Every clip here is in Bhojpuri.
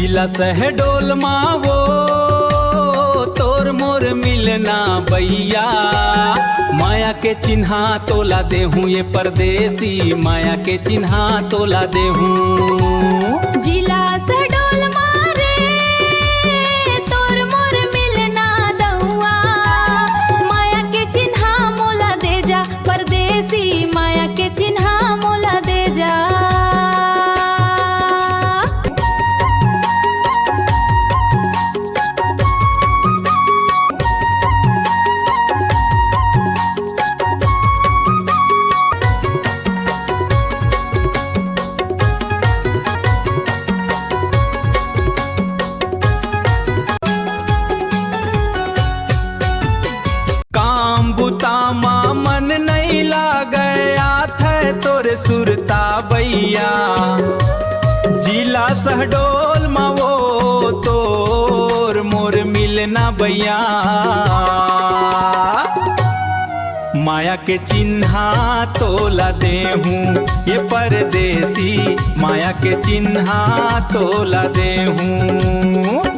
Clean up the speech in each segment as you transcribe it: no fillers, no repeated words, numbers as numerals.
जिला शहडोल मावो तोर मोर मिलना भैया, माया के चिन्हा तोला देहूँ ये परदेसी, माया के चिन्हा तोला देहूँ। जिला शहडोल मारे तोर मोर मिलना दहुआ, माया के चिन्हा मोला दे जा परदेसी, माया के चिन्हा मोला दे जा। मन नहीं लागया थे तोरे सुरता भैया, जिला शहडोल मावो तोर मोर मिलना भैया, माया के चिन्हा तोला देहूँ ये परदेसी, माया के चिन्हा तोला देहूँ।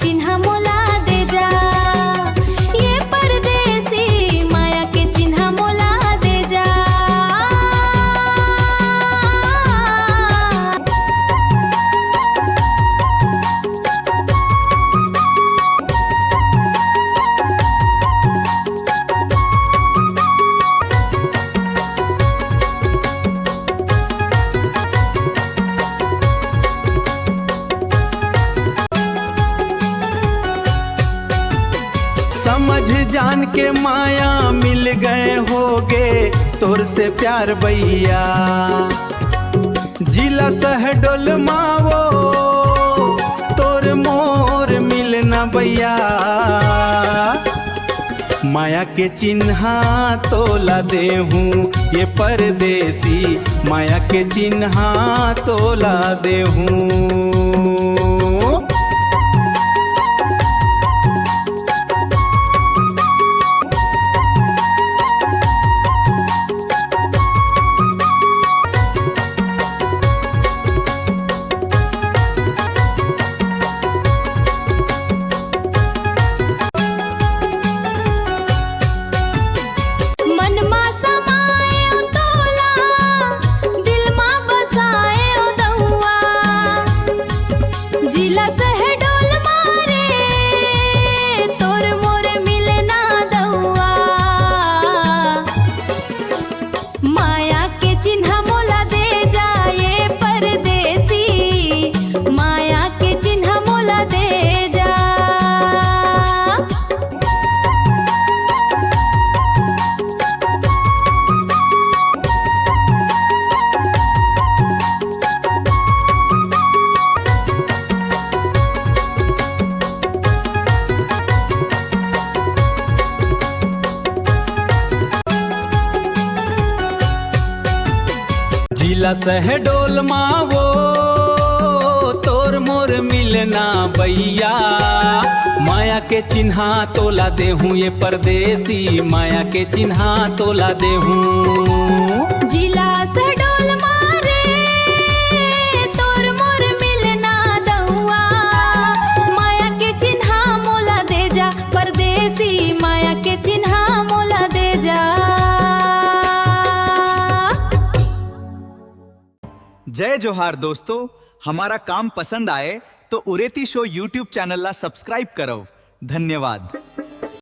चिन्हा मोला दे जा ये परदेसी, माया के चिन्हा मोला दे जा। समझ जान के माया मिल गए होगे तोर से प्यार भैया, जिला शहडोल मावो तोर मोर मिलना भैया, माया के चिन्हा तोला देहूँ ये परदेसी, माया के चिन्हा तोला देहूँ। जिला शहडोल मारे तोर मोर मिलना दहुआ, माया के चिन्हा मोला दे जा ये परदेसी, माया के चिन्हा मोला दे जा। जिला शहडोल मावो तोर मोर मिलना भैया, माया के चिन्हा तोला देहूँ ये परदेसी, माया के चिन्हा तोला देहूँ। जिला शहडोल मारे तोर मोर मिलना दहुआ, माया के चिन्हा मोला दे जा परदेसी, माया के चिन्हा मोला दे जा। जय जोहार दोस्तों, हमारा काम पसंद आए तो उरेती शो यूट्यूब चैनल ला सब्सक्राइब करो। धन्यवाद।